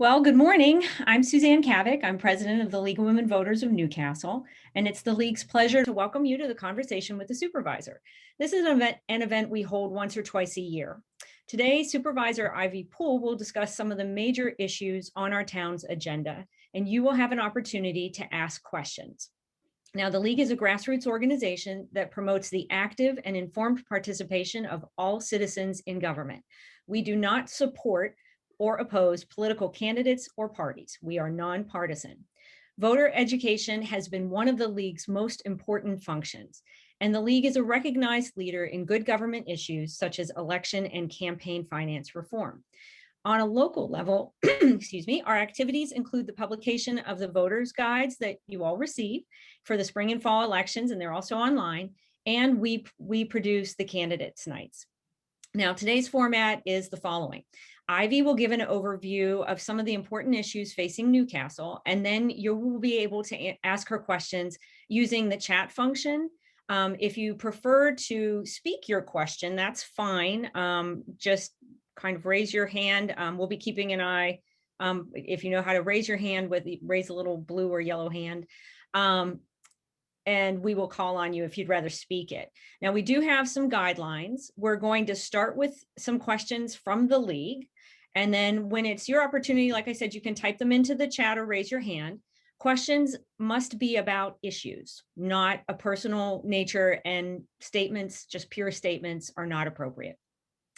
Well, good morning. I'm Suzanne Kavik. I'm president of the League of Women Voters of Newcastle, and it's the League's pleasure to welcome you to the conversation with the supervisor. This is an event we hold once or twice a year. Today, Supervisor Ivy Poole will discuss some of the major issues on our town's agenda, and you will have an opportunity to ask questions. Now, the League is a grassroots organization that promotes the active and informed participation of all citizens in government. We do not support or oppose political candidates or parties. We are nonpartisan. Voter education has been one of the League's most important functions, and the League is a recognized leader in good government issues such as election and campaign finance reform. On a local level, excuse me, our activities include the publication of the voters' guides that you all receive for the spring and fall elections, and they're also online, and we produce the candidates' nights. Now, today's format is the following. Ivy will give an overview of some of the important issues facing Newcastle, and then you will be able to ask her questions using the chat function. If you prefer to speak your question, that's fine. Just kind of raise your hand. We'll be keeping an eye. If you know how to raise your hand, raise a little blue or yellow hand. And we will call on you if you'd rather speak it. Now, we do have some guidelines. We're going to start with some questions from the League. And then when it's your opportunity, like I said, you can type them into the chat or raise your hand. Questions must be about issues, not a personal nature, and statements, just pure statements, are not appropriate.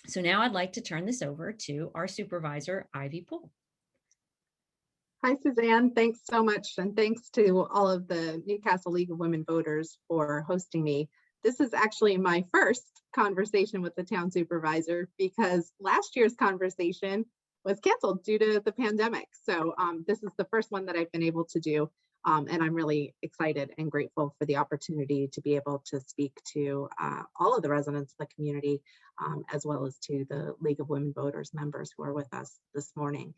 So now I'd like to turn this over to our supervisor, Ivy Poole. Hi, Suzanne. Thanks so much. And thanks to all of the Newcastle League of Women Voters for hosting me. This is actually my first conversation with the town supervisor because last year's conversation was canceled due to the pandemic. So this is the first one that I've been able to do. And I'm really excited and grateful for the opportunity to be able to speak to all of the residents of the community, as well as to the League of Women Voters members who are with us this morning.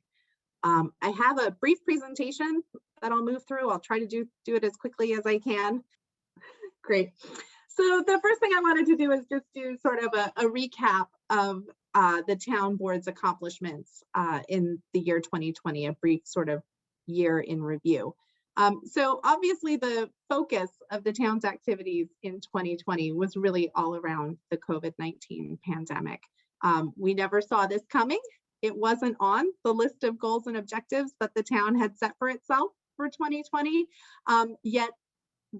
I have a brief presentation that I'll move through. I'll try to do it as quickly as I can. Great. So the first thing I wanted to do is just do sort of a recap of the town board's accomplishments in the year 2020, a brief sort of year in review. So obviously the focus of the town's activities in 2020 was really all around the COVID-19 pandemic. We never saw this coming. It wasn't on the list of goals and objectives that the town had set for itself for 2020, yet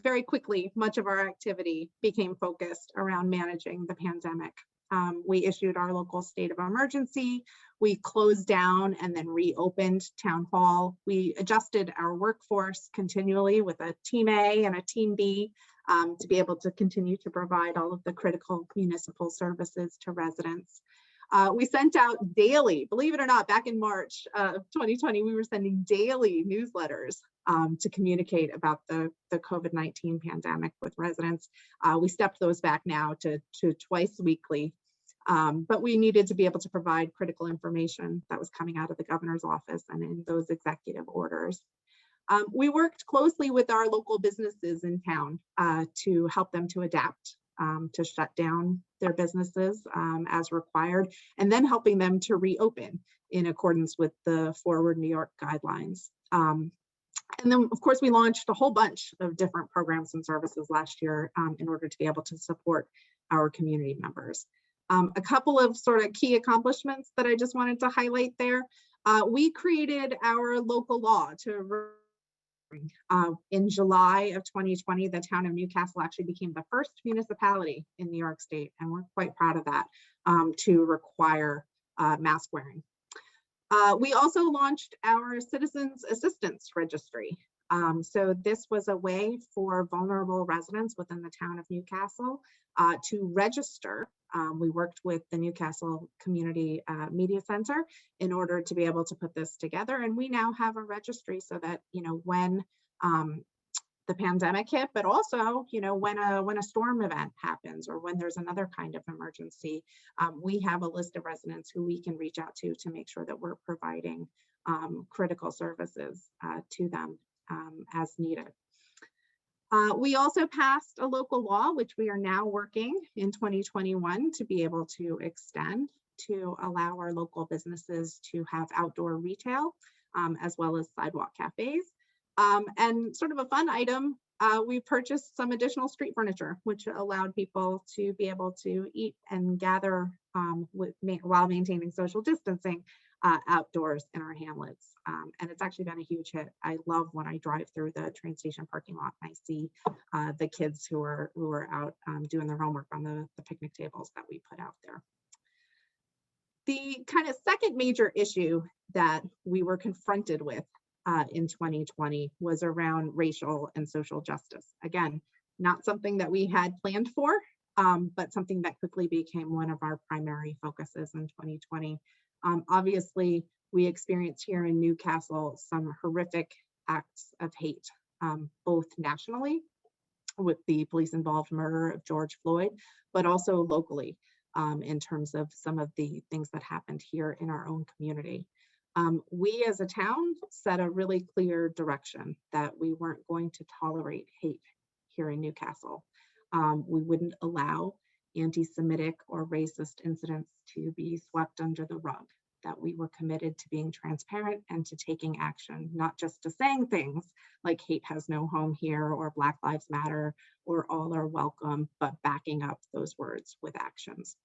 very quickly, much of our activity became focused around managing the pandemic. We issued our local state of emergency. We closed down and then reopened town hall. We adjusted our workforce continually with a team A and a team B to be able to continue to provide all of the critical municipal services to residents. We sent out daily, believe it or not, back in March of 2020, we were sending daily newsletters to communicate about the COVID-19 pandemic with residents. We stepped those back now to twice weekly, but we needed to be able to provide critical information that was coming out of the governor's office and in those executive orders. We worked closely with our local businesses in town to help them to adapt, to shut down their businesses as required, and then helping them to reopen in accordance with the Forward New York guidelines. And then, of course, we launched a whole bunch of different programs and services last year in order to be able to support our community members. A couple of sort of key accomplishments that I just wanted to highlight there. We created our local law to in July of 2020, the town of Newcastle actually became the first municipality in New York State, and we're quite proud of that, to require mask wearing. We also launched our Citizens Assistance Registry. So this was a way for vulnerable residents within the town of Newcastle to register. We worked with the Newcastle Community Media Center in order to be able to put this together. And we now have a registry so that, when the pandemic hit, but also, when a storm event happens or when there's another kind of emergency, we have a list of residents who we can reach out to make sure that we're providing critical services to them as needed. We also passed a local law, which we are now working in 2021 to be able to extend to allow our local businesses to have outdoor retail as well as sidewalk cafes. And sort of a fun item, we purchased some additional street furniture, which allowed people to be able to eat and gather while maintaining social distancing outdoors in our hamlets. And it's actually been a huge hit. I love when I drive through the train station parking lot and I see the kids who are out doing their homework on the picnic tables that we put out there. The kind of second major issue that we were confronted with in 2020 was around racial and social justice. Again, not something that we had planned for, but something that quickly became one of our primary focuses in 2020. Obviously, we experienced here in Newcastle some horrific acts of hate, both nationally with the police-involved murder of George Floyd, but also locally in terms of some of the things that happened here in our own community. We as a town set a really clear direction that we weren't going to tolerate hate here in Newcastle. We wouldn't allow anti-Semitic or racist incidents to be swept under the rug, that we were committed to being transparent and to taking action, not just to saying things like hate has no home here or Black Lives Matter or all are welcome, but backing up those words with actions.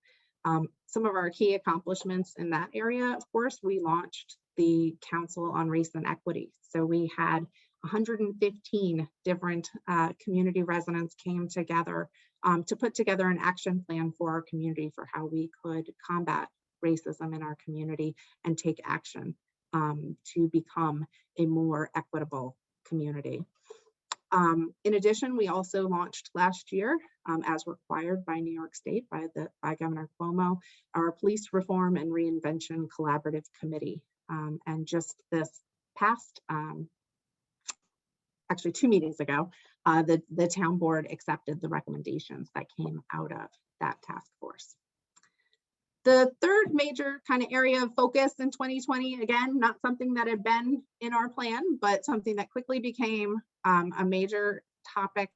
Some of our key accomplishments in that area, of course, we launched the Council on Race and Equity. So we had 115 different community residents came together to put together an action plan for our community for how we could combat racism in our community and take action to become a more equitable community. In addition, we also launched last year, as required by New York State, by Governor Cuomo, our Police Reform and Reinvention Collaborative Committee. And just this past, actually 2 meetings ago, the town board accepted the recommendations that came out of that task force. The third major kind of area of focus in 2020, again, not something that had been in our plan, but something that quickly became a major topic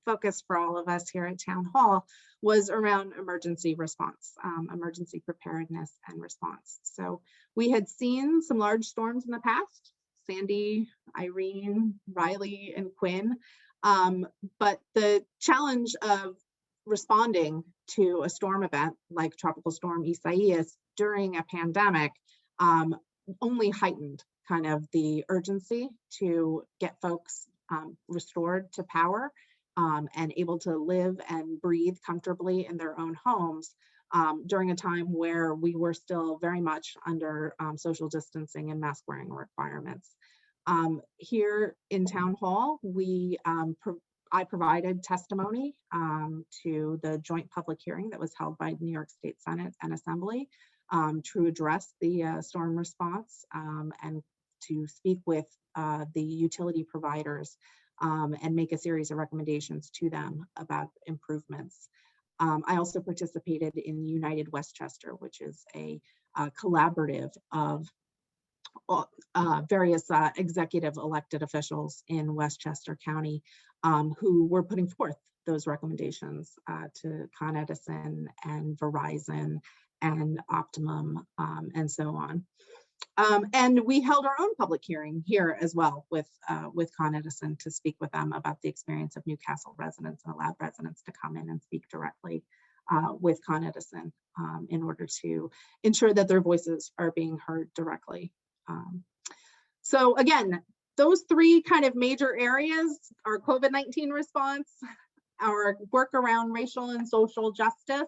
focus for all of us here at Town Hall, was around emergency response, emergency preparedness and response. So we had seen some large storms in the past, Sandy, Irene, Riley, and Quinn, but the challenge of responding to a storm event like Tropical Storm Isaias during a pandemic only heightened kind of the urgency to get folks restored to power and able to live and breathe comfortably in their own homes during a time where we were still very much under social distancing and mask wearing requirements. Here in Town Hall, I provided testimony to the joint public hearing that was held by New York State Senate and Assembly to address the storm response and to speak with the utility providers and make a series of recommendations to them about improvements. I also participated in United Westchester, which is a collaborative of various executive elected officials in Westchester County who were putting forth those recommendations to Con Edison and Verizon and Optimum and so on. And we held our own public hearing here as well with Con Edison to speak with them about the experience of Newcastle residents and allowed residents to come in and speak directly with Con Edison in order to ensure that their voices are being heard directly. So again, those 3 kind of major areas, our COVID-19 response, our work around racial and social justice,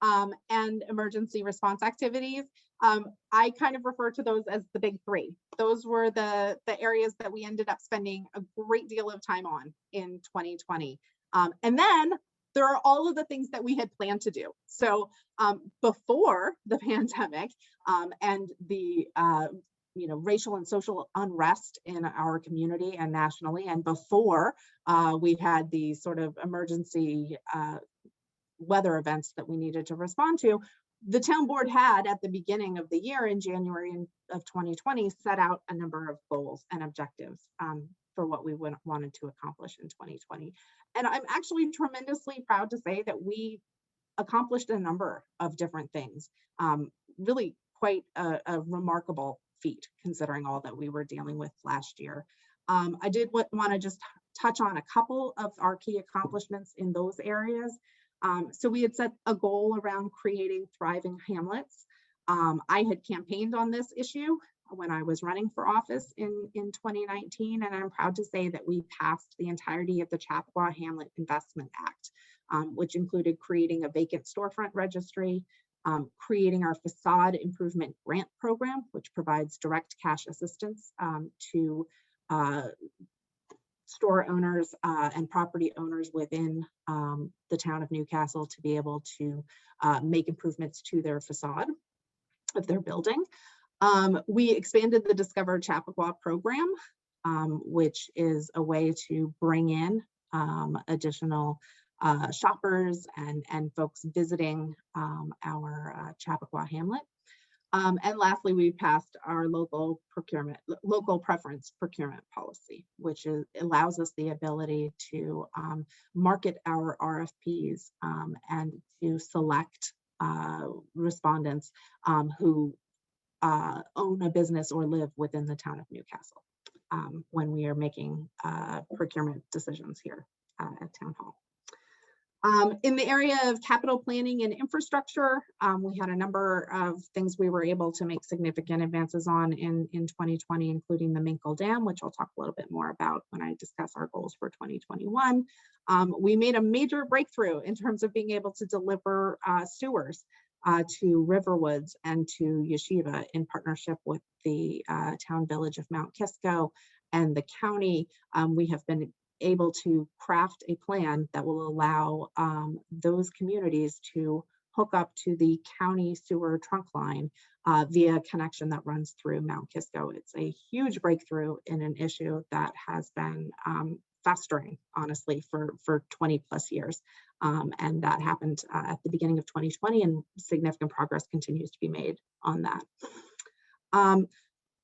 and emergency response activities, I kind of refer to those as the big 3. Those were the areas that we ended up spending a great deal of time on in 2020. And then there are all of the things that we had planned to do. So before the pandemic and the racial and social unrest in our community and nationally, and before we had the sort of emergency weather events that we needed to respond to, the town board had at the beginning of the year in January of 2020 set out a number of goals and objectives for what we wanted to accomplish in 2020. And I'm actually tremendously proud to say that we accomplished a number of different things, really quite a remarkable feat, considering all that we were dealing with last year. I did want to just touch on a couple of our key accomplishments in those areas. So we had set a goal around creating thriving hamlets. I had campaigned on this issue when I was running for office in 2019, and I'm proud to say that we passed the entirety of the Chappaqua Hamlet Investment Act, which included creating a vacant storefront registry, creating our facade improvement grant program, which provides direct cash assistance to store owners and property owners within the town of Newcastle to be able to make improvements to their facade of their building. We expanded the Discover Chappaqua program, which is a way to bring in additional shoppers and folks visiting our Chappaqua Hamlet. And lastly, we passed our local preference procurement policy, which allows us the ability to market our RFPs and to select respondents who own a business or live within the town of Newcastle when we are making procurement decisions here at Town Hall. In the area of capital planning and infrastructure, we had a number of things we were able to make significant advances on in 2020, including the Minkle Dam, which I'll talk a little bit more about when I discuss our goals for 2021. We made a major breakthrough in terms of being able to deliver sewers to Riverwoods and to Yeshiva in partnership with the town village of Mount Kisco and the county. We have been able to craft a plan that will allow those communities to hook up to the county sewer trunk line via a connection that runs through Mount Kisco. It's a huge breakthrough in an issue that has been festering, honestly, for 20 plus years. And that happened at the beginning of 2020, and significant progress continues to be made on that.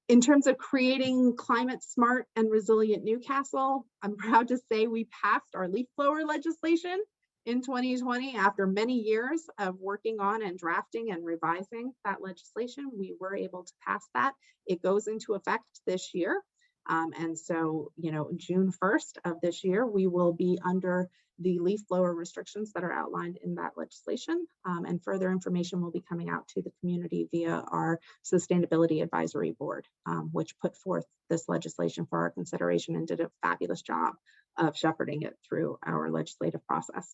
In terms of creating climate smart and resilient Newcastle, I'm proud to say we passed our leaf blower legislation in 2020. After many years of working on and drafting and revising that legislation, we were able to pass that. It goes into effect this year. And so, June 1st of this year, we will be under the leaf blower restrictions that are outlined in that legislation. And further information will be coming out to the community via our Sustainability Advisory Board, which put forth this legislation for our consideration and did a fabulous job of shepherding it through our legislative process.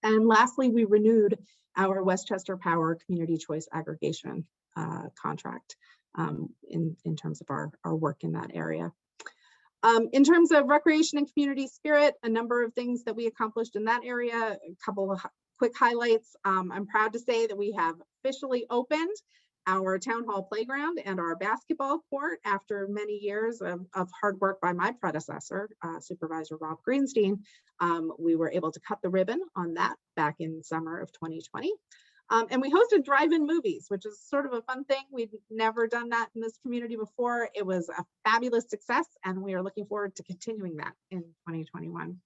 And lastly, we renewed our Westchester Power Community Choice Aggregation contract in terms of our work in that area. In terms of recreation and community spirit, a number of things that we accomplished in that area, a couple of quick highlights. I'm proud to say that we have officially opened our town hall playground and our basketball court after many years of hard work by my predecessor, Supervisor Rob Greenstein. We were able to cut the ribbon on that back in summer of 2020. And we hosted drive-in movies, which is sort of a fun thing. We've never done that in this community before. It was a fabulous success, and we are looking forward to continuing that in 2021.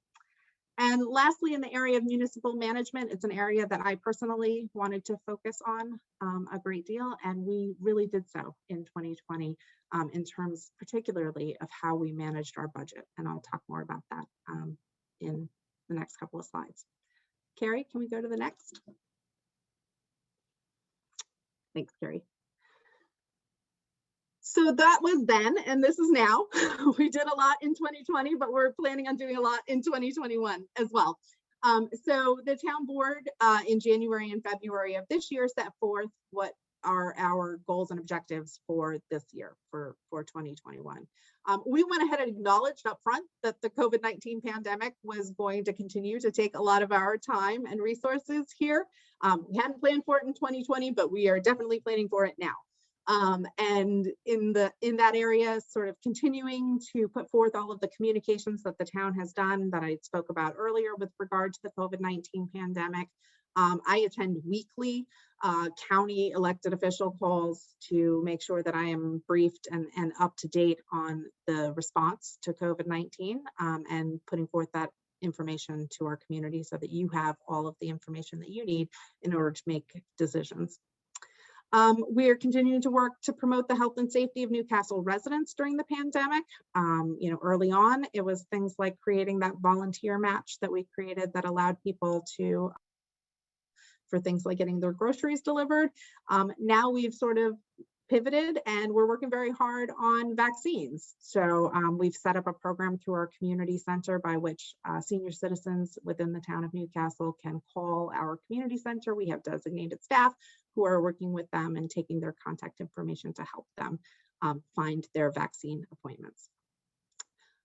And lastly, in the area of municipal management, it's an area that I personally wanted to focus on a great deal, and we really did so in 2020 in terms particularly of how we managed our budget. And I'll talk more about that in the next couple of slides. Carrie, can we go to the next? Thanks, Carrie. So that was then, and this is now. We did a lot in 2020, but we're planning on doing a lot in 2021 as well. So the town board in January and February of this year set forth what are our goals and objectives for this year, for 2021. We went ahead and acknowledged up front that the COVID-19 pandemic was going to continue to take a lot of our time and resources here. We hadn't planned for it in 2020, but we are definitely planning for it now. And in that area, sort of continuing to put forth all of the communications that the town has done that I spoke about earlier with regard to the COVID-19 pandemic. I attend weekly county elected official calls to make sure that I am briefed and up to date on the response to COVID-19 and putting forth that information to our community so that you have all of the information that you need in order to make decisions. We are continuing to work to promote the health and safety of Newcastle residents during the pandemic. Early on, it was things like creating that volunteer match that we created that allowed people for things like getting their groceries delivered. Now we've sort of pivoted and we're working very hard on vaccines. So we've set up a program through our community center by which senior citizens within the town of Newcastle can call our community center. We have designated staff who are working with them and taking their contact information to help them find their vaccine appointments.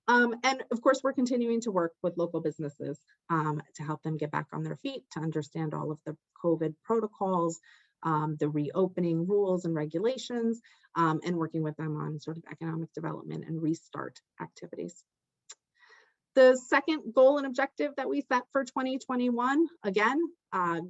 And of course, we're continuing to work with local businesses to help them get back on their feet, to understand all of the COVID protocols, the reopening rules and regulations, and working with them on sort of economic development and restart activities. The second goal and objective that we set for 2021, again,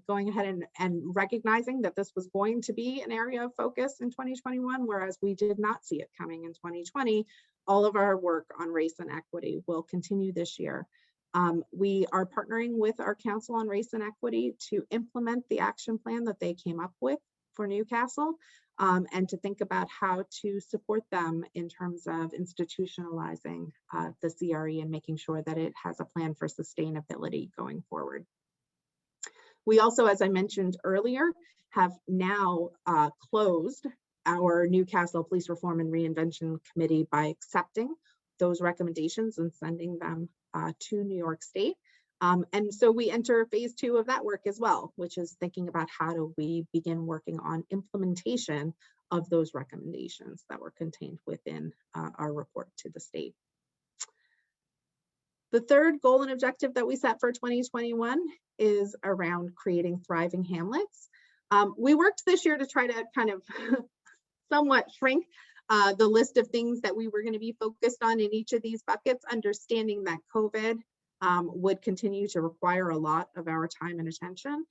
going ahead and recognizing that this was going to be an area of focus in 2021, whereas we did not see it coming in 2020, all of our work on race and equity will continue this year. We are partnering with our Council on Race and Equity to implement the action plan that they came up with for Newcastle, and to think about how to support them in terms of institutionalizing the CRE and making sure that it has a plan for sustainability going forward. We also, as I mentioned earlier, have now closed our Newcastle Police Reform and Reinvention Committee by accepting those recommendations and sending them to New York State. And so we enter phase 2 of that work as well, which is thinking about how do we begin working on implementation of those recommendations that were contained within our report to the state. The third goal and objective that we set for 2021 is around creating thriving hamlets. We worked this year to try to kind of somewhat shrink the list of things that we were going to be focused on in each of these buckets, understanding that COVID would continue to require a lot of our time and attention.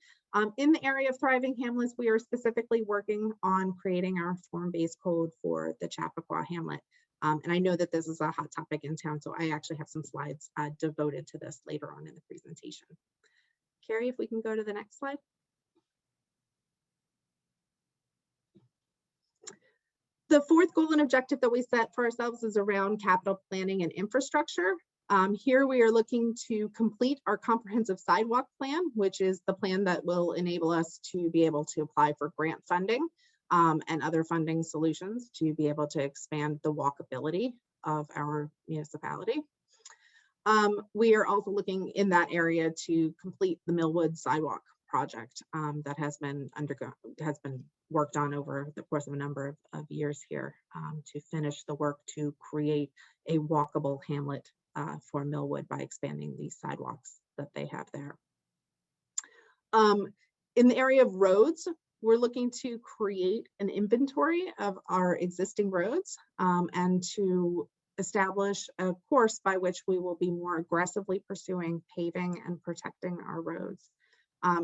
In the area of thriving hamlets, we are specifically working on creating our form-based code for the Chappaqua Hamlet. And I know that this is a hot topic in town, so I actually have some slides devoted to this later on in the presentation. Carrie, if we can go to the next slide. The fourth goal and objective that we set for ourselves is around capital planning and infrastructure. Here we are looking to complete our comprehensive sidewalk plan, which is the plan that will enable us to be able to apply for grant funding and other funding solutions to be able to expand the walkability of our municipality. We are also looking in that area to complete the Millwood sidewalk project that has been worked on over the course of a number of years here to finish the work to create a walkable hamlet for Millwood by expanding these sidewalks that they have there. In the area of roads, we're looking to create an inventory of our existing roads and to establish a course by which we will be more aggressively pursuing paving and protecting our roads.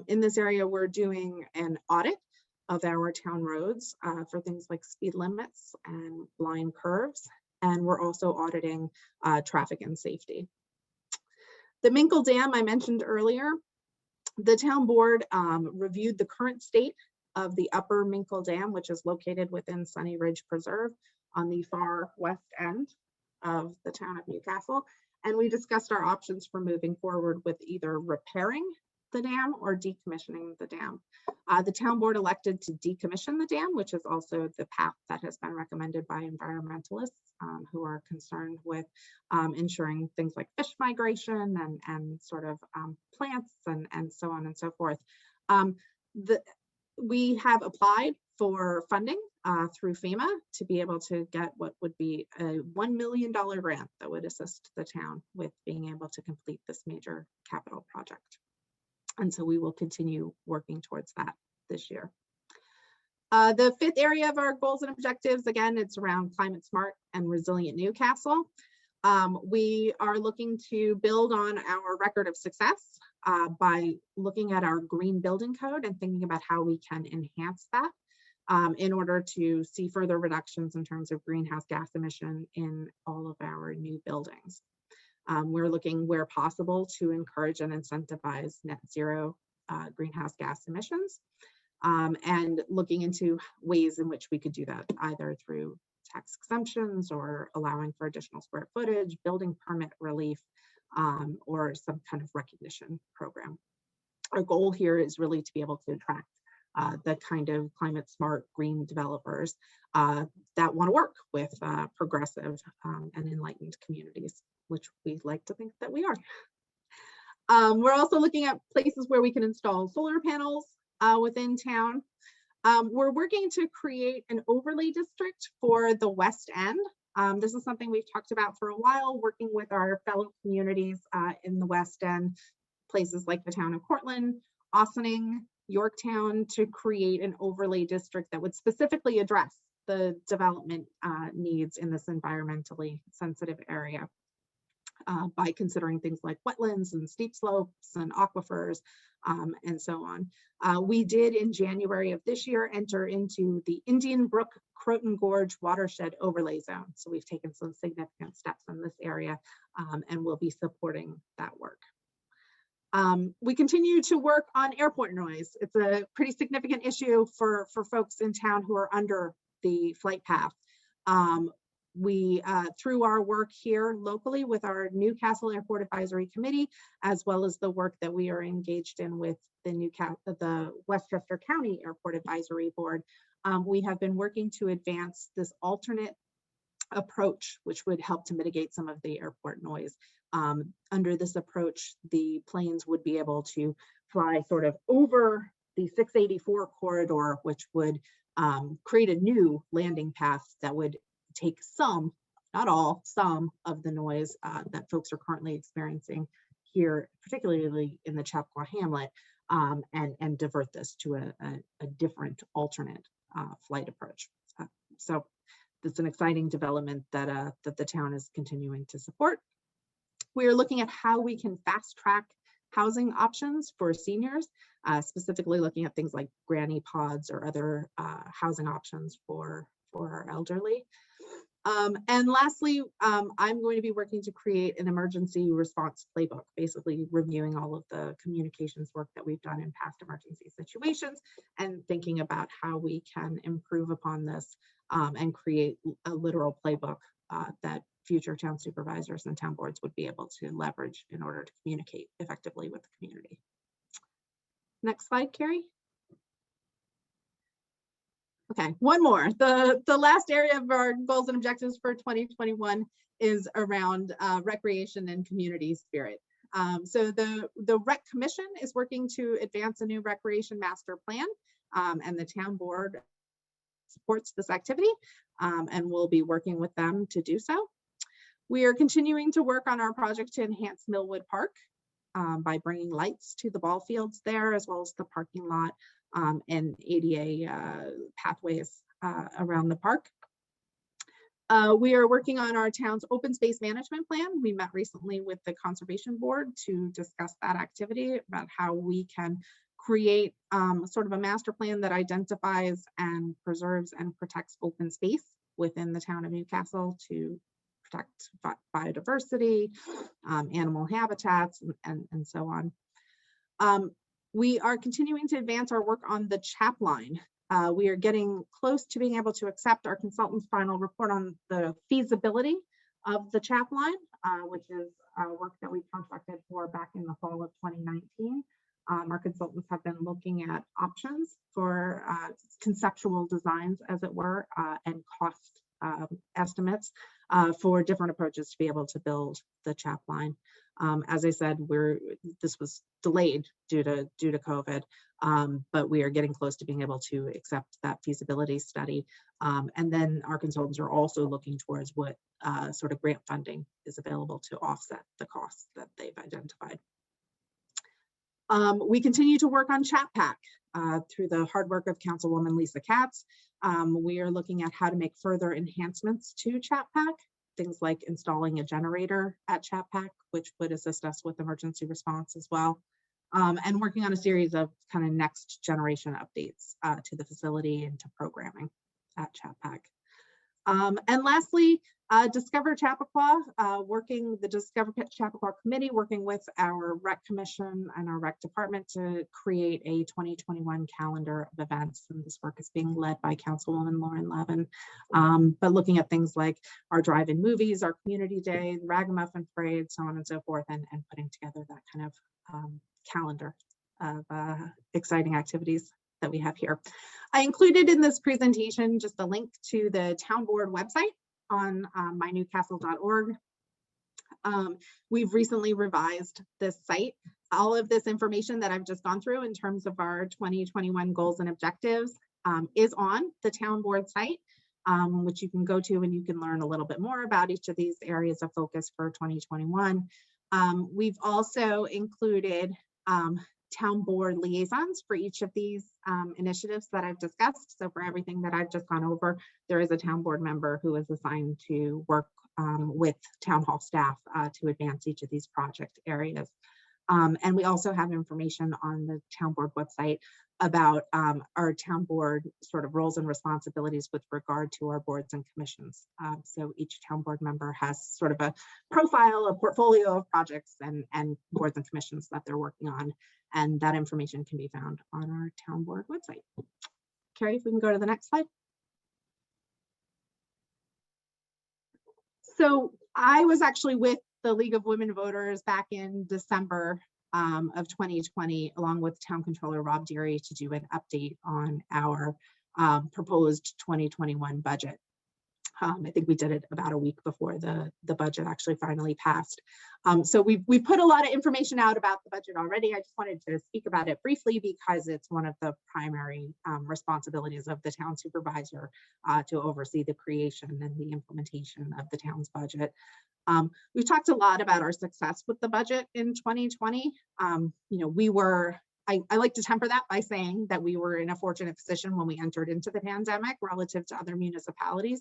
In this area, we're doing an audit of our town roads for things like speed limits and blind curves. And we're also auditing traffic and safety. The Minkle Dam I mentioned earlier, the town board reviewed the current state of the upper Minkle Dam, which is located within Sunny Ridge Preserve on the far west end of the town of Newcastle. And we discussed our options for moving forward with either repairing the dam or decommissioning the dam. The town board elected to decommission the dam, which is also the path that has been recommended by environmentalists who are concerned with ensuring things like fish migration and sort of plants and so on and so forth. We have applied for funding through FEMA to be able to get what would be a $1 million grant that would assist the town with being able to complete this major capital project. And so we will continue working towards that this year. The fifth area of our goals and objectives, again, it's around climate smart and resilient Newcastle. We are looking to build on our record of success by looking at our green building code and thinking about how we can enhance that in order to see further reductions in terms of greenhouse gas emission in all of our new buildings. We're looking where possible to encourage and incentivize net zero greenhouse gas emissions. and looking into ways in which we could do that, either through tax exemptions or allowing for additional square footage, building permit relief, or some kind of recognition program. Our goal here is really to be able to attract the kind of climate smart green developers that want to work with progressive and enlightened communities, which we like to think that we are. We're also looking at places where we can install solar panels within town. We're working to create an overlay district for the West End. This is something we've talked about for a while, working with our fellow communities in the West End, places like the town of Cortland, Ossining, Yorktown, to create an overlay district that would specifically address the development needs in this environmentally sensitive area by considering things like wetlands and steep slopes and aquifers and so on. We did in January of this year enter into the Indian Brook Croton Gorge Watershed Overlay Zone. So we've taken some significant steps in this area and we'll be supporting that work. We continue to work on airport noise. It's a pretty significant issue for folks in town who are under the flight path. We, through our work here locally with our Newcastle Airport Advisory Committee, as well as the work that we are engaged in with the Westchester County Airport Advisory Board, we have been working to advance this alternate approach, which would help to mitigate some of the airport noise. Under this approach, the planes would be able to fly sort of over the 684 corridor, which would create a new landing path that would take some, not all, some of the noise that folks are currently experiencing here, particularly in the Chappaqua Hamlet, and divert this to a different alternate flight approach. So it's an exciting development that the town is continuing to support. We are looking at how we can fast track housing options for seniors, specifically looking at things like granny pods or other housing options for our elderly. And lastly, I'm going to be working to create an emergency response playbook, basically reviewing all of the communications work that we've done in past emergency situations and thinking about how we can improve upon this and create a literal playbook that future town supervisors and town boards would be able to leverage in order to communicate effectively with the community. Next slide, Carrie. Okay, one more. The last area of our goals and objectives for 2021 is around recreation and community spirit. So the Rec Commission is working to advance a new recreation master plan, and the town board supports this activity, and we'll be working with them to do so. We are continuing to work on our project to enhance Millwood Park by bringing lights to the ball fields there, as well as the parking lot and ADA pathways around the park. We are working on our town's open space management plan. We met recently with the Conservation Board to discuss that activity, about how we can create sort of a master plan that identifies and preserves and protects open space within the town of Newcastle to protect biodiversity, animal habitats, and so on. We are continuing to advance our work on the CHAP line. We are getting close to being able to accept our consultant's final report on the feasibility of the CHAP line, which is work that we contracted for back in the fall of 2019. Our consultants have been looking at options for conceptual designs, as it were, and cost estimates for different approaches to be able to build the CHAP line. As I said, this was delayed due to COVID, but we are getting close to being able to accept that feasibility study. And then our consultants are also looking towards what sort of grant funding is available to offset the costs that they've identified. We continue to work on Chat Pack through the hard work of Councilwoman Lisa Katz. We are looking at how to make further enhancements to Chat Pack, things like installing a generator at Chat Pack, which would assist us with emergency response as well, and working on a series of kind of next generation updates to the facility and to programming at Chat Pack. And lastly, Discover Chappaqua, the Discover Chappaqua Committee, working with our Rec Commission and our Rec Department to create a 2021 calendar of events. And this work is being led by Councilwoman Lauren Levin, but looking at things like our drive-in movies, our community day, Ragamuffin Parade, so on and so forth, and putting together that kind of calendar of exciting activities that we have here. I included in this presentation just a link to the town board website on mynewcastle.org. We've recently revised this site. All of this information that I've just gone through in terms of our 2021 goals and objectives is on the town board site, which you can go to and you can learn a little bit more about each of these areas of focus for 2021. We've also included town board liaisons for each of these initiatives that I've discussed. So for everything that I've just gone over, there is a town board member who is assigned to work with town hall staff to advance each of these project areas. And we also have information on the town board website about our town board sort of roles and responsibilities with regard to our boards and commissions. So each town board member has sort of a profile, a portfolio of projects and boards and commissions that they're working on. And that information can be found on our town board website. Carrie, if we can go to the next slide. So I was actually with the League of Women Voters back in December of 2020, along with Town Controller Rob Deary, to do an update on our proposed 2021 budget. I think we did it about a week before the budget actually finally passed. So we've put a lot of information out about the budget already. I just wanted to speak about it briefly because it's one of the primary responsibilities of the town supervisor to oversee the creation and the implementation of the town's budget. We've talked a lot about our success with the budget in 2020. I like to temper that by saying that we were in a fortunate position when we entered into the pandemic relative to other municipalities.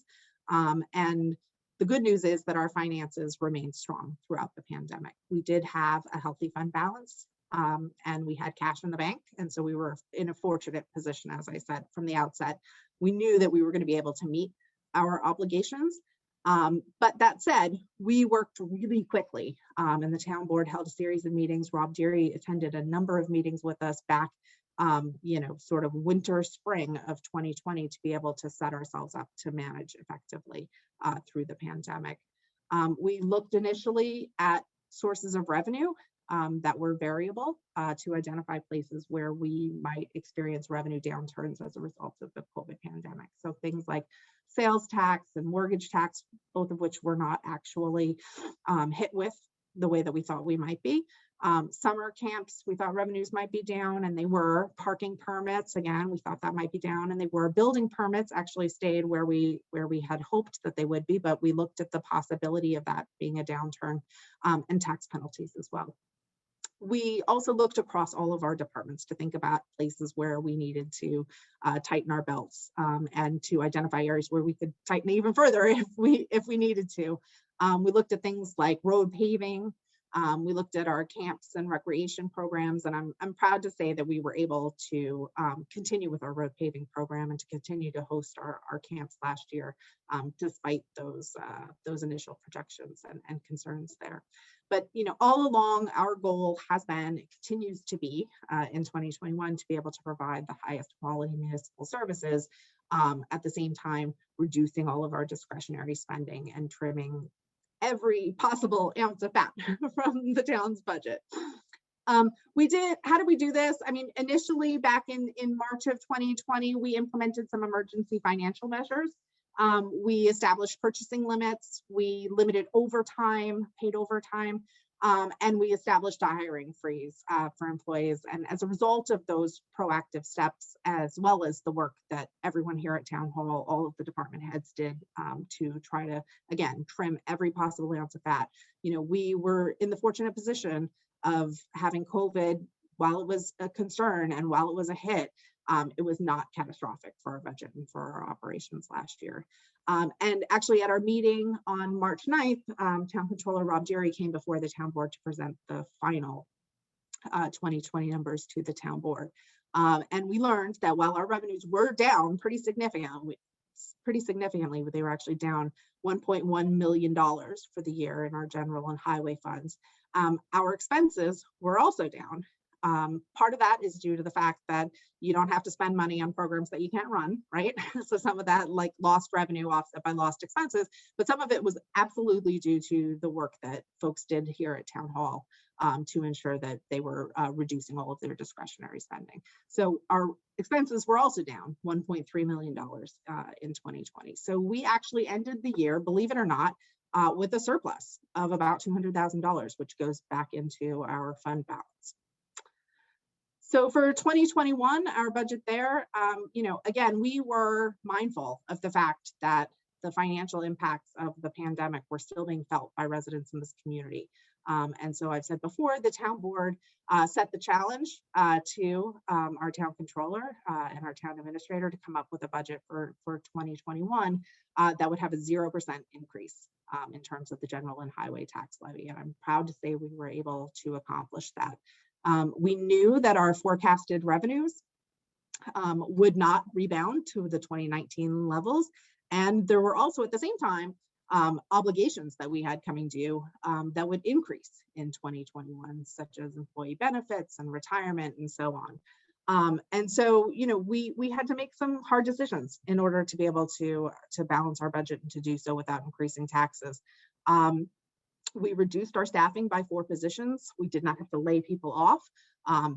And the good news is that our finances remained strong throughout the pandemic. We did have a healthy fund balance and we had cash in the bank. And so we were in a fortunate position, as I said, from the outset. We knew that we were going to be able to meet our obligations. But that said, we worked really quickly and the town board held a series of meetings. Rob Deary attended a number of meetings with us back, sort of winter, spring of 2020 to be able to set ourselves up to manage effectively through the pandemic. We looked initially at sources of revenue that were variable to identify places where we might experience revenue downturns as a result of the COVID pandemic. So things like sales tax and mortgage tax, both of which were not actually hit with the way that we thought we might be. Summer camps, we thought revenues might be down, and they were. Parking permits, again, we thought that might be down, and they were. Building permits actually stayed where we had hoped that they would be, but we looked at the possibility of that being a downturn, and tax penalties as well. We also looked across all of our departments to think about places where we needed to tighten our belts and to identify areas where we could tighten even further if we needed to. We looked at things like road paving. We looked at our camps and recreation programs, and I'm proud to say that we were able to continue with our road paving program and to continue to host our camps last year, despite those initial projections and concerns there. But all along, our goal has been, it continues to be in 2021, to be able to provide the highest quality municipal services, at the same time reducing all of our discretionary spending and trimming every possible ounce of fat from the town's budget. How did we do this? I mean, initially back in March of 2020, we implemented some emergency financial measures. We established purchasing limits, we limited overtime, paid overtime, and we established a hiring freeze for employees. And as a result of those proactive steps, as well as the work that everyone here at Town Hall, all of the department heads did to try to, again, trim every possible ounce of fat, we were in the fortunate position of having COVID. While it was a concern and while it was a hit, it was not catastrophic for our budget and for our operations last year. And actually at our meeting on March 9th, Town Controller Rob Deary came before the town board to present the final 2020 numbers to the town board. And we learned that while our revenues were down pretty significantly, pretty significantly. They were actually down $1.1 million for the year in our general and highway funds. Our expenses were also down. Part of that is due to the fact that you don't have to spend money on programs that you can't run, right? So some of that, like lost revenue offset by lost expenses, but some of it was absolutely due to the work that folks did here at Town Hall to ensure that they were reducing all of their discretionary spending. So our expenses were also down $1.3 million in 2020. So we actually ended the year, believe it or not, with a surplus of about $200,000, which goes back into our fund balance. So for 2021, our budget there, again, we were mindful of the fact that the financial impacts of the pandemic were still being felt by residents in this community. And so I've said before, the town board set the challenge to our town controller and our town administrator to come up with a budget for 2021 that would have a 0% increase in terms of the general and highway tax levy. And I'm proud to say we were able to accomplish that. We knew that our forecasted revenues would not rebound to the 2019 levels. And there were also at the same time obligations that we had coming due that would increase in 2021, such as employee benefits and retirement and so on. And so, we had to make some hard decisions in order to be able to balance our budget and to do so without increasing taxes. We reduced our staffing by 4 positions. We did not have to lay people off.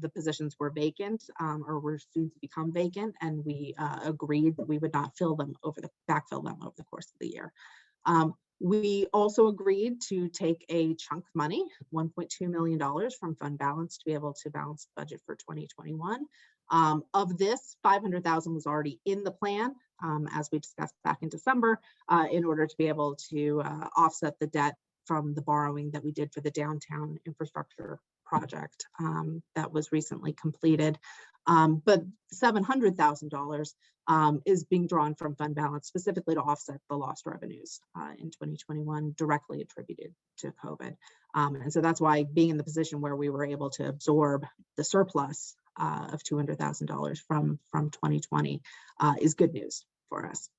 The positions were vacant or were soon to become vacant, and we agreed that we would not backfill them over the course of the year. We also agreed to take a chunk of money, $1.2 million from fund balance to be able to balance the budget for 2021. Of this, $500,000 was already in the plan, as we discussed back in December, in order to be able to offset the debt from the borrowing that we did for the downtown infrastructure project that was recently completed. But $700,000 is being drawn from fund balance specifically to offset the lost revenues in 2021 directly attributed to COVID. And so that's why being in the position where we were able to absorb the surplus of $200,000 from 2020 is good news for us.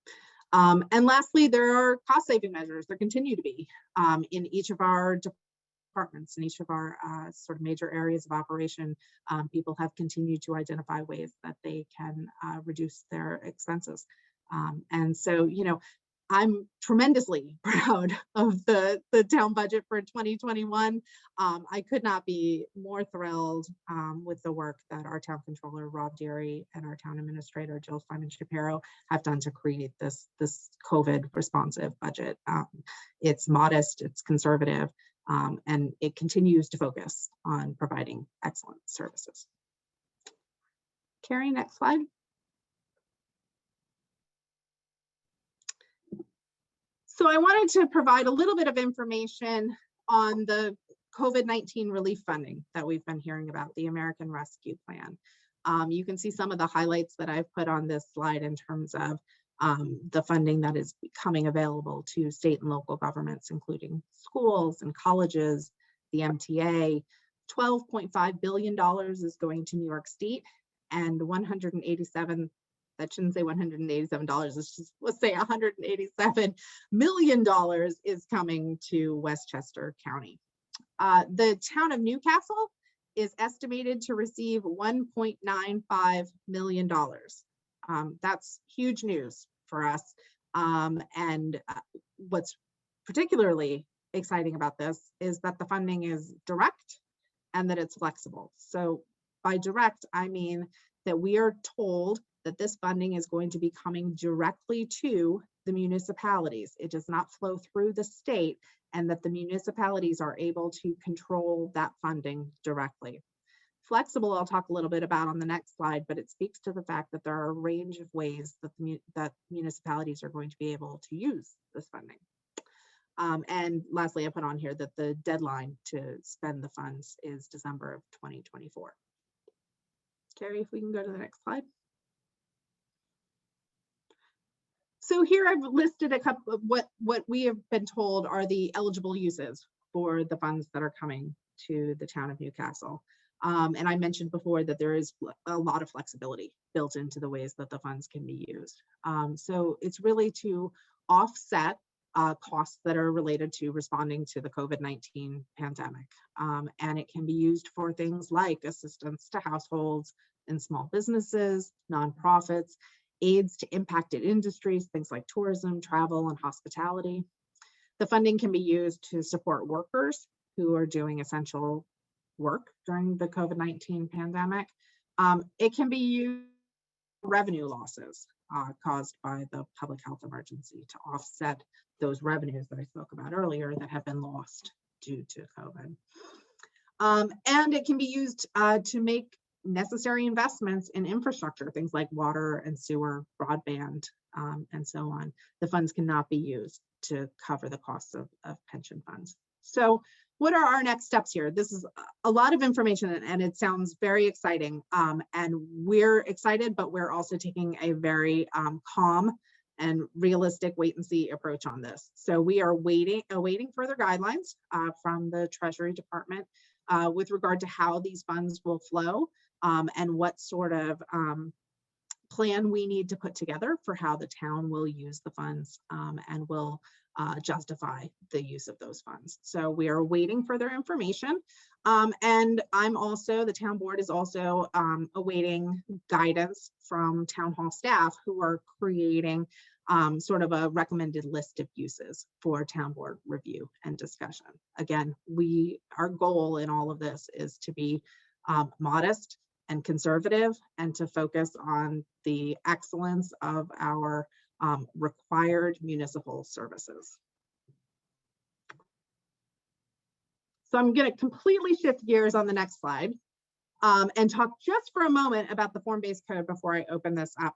And lastly, there are cost saving measures. There continue to be in each of our departments, in each of our sort of major areas of operation. People have continued to identify ways that they can reduce their expenses. And so, I'm tremendously proud of the town budget for 2021. I could not be more thrilled with the work that our town controller, Rob Deary, and our town administrator, Jill Simon Shapiro, have done to create this COVID responsive budget. It's modest, it's conservative, and it continues to focus on providing excellent services. Carrie, next slide. So I wanted to provide a little bit of information on the COVID-19 relief funding that we've been hearing about, the American Rescue Plan. You can see some of the highlights that I've put on this slide in terms of the funding that is becoming available to state and local governments, including schools and colleges, the MTA. $12.5 billion is going to New York State, and that shouldn't say $187, let's say $187 million is coming to Westchester County. The town of Newcastle is estimated to receive $1.95 million. That's huge news for us. And what's particularly exciting about this is that the funding is direct and that it's flexible. So by direct, I mean that we are told that this funding is going to be coming directly to the municipalities. It does not flow through the state, and that the municipalities are able to control that funding directly. Flexible, I'll talk a little bit about on the next slide, but it speaks to the fact that there are a range of ways that municipalities are going to be able to use this funding. And lastly, I put on here that the deadline to spend the funds is December of 2024. Carrie, if we can go to the next slide. So here I've listed a couple of what we have been told are the eligible uses for the funds that are coming to the town of Newcastle. And I mentioned before that there is a lot of flexibility built into the ways that the funds can be used. So it's really to offset costs that are related to responding to the COVID-19 pandemic. And it can be used for things like assistance to households and small businesses, nonprofits, aids to impacted industries, things like tourism, travel, and hospitality. The funding can be used to support workers who are doing essential work during the COVID-19 pandemic. It can be used for revenue losses caused by the public health emergency to offset those revenues that I spoke about earlier that have been lost due to COVID. And it can be used to make necessary investments in infrastructure, things like water and sewer, broadband, and so on. The funds cannot be used to cover the costs of pension funds. So what are our next steps here? This is a lot of information and it sounds very exciting. And we're excited, but we're also taking a very calm and realistic wait and see approach on this. So we are awaiting further guidelines from the Treasury Department with regard to how these funds will flow and what sort of plan we need to put together for how the town will use the funds and will justify the use of those funds. So we are awaiting further information. And the town board is also awaiting guidance from town hall staff who are creating sort of a recommended list of uses for town board review and discussion. Again, our goal in all of this is to be modest and conservative and to focus on the excellence of our required municipal services. So I'm going to completely shift gears on the next slide and talk just for a moment about the form-based code before I open this up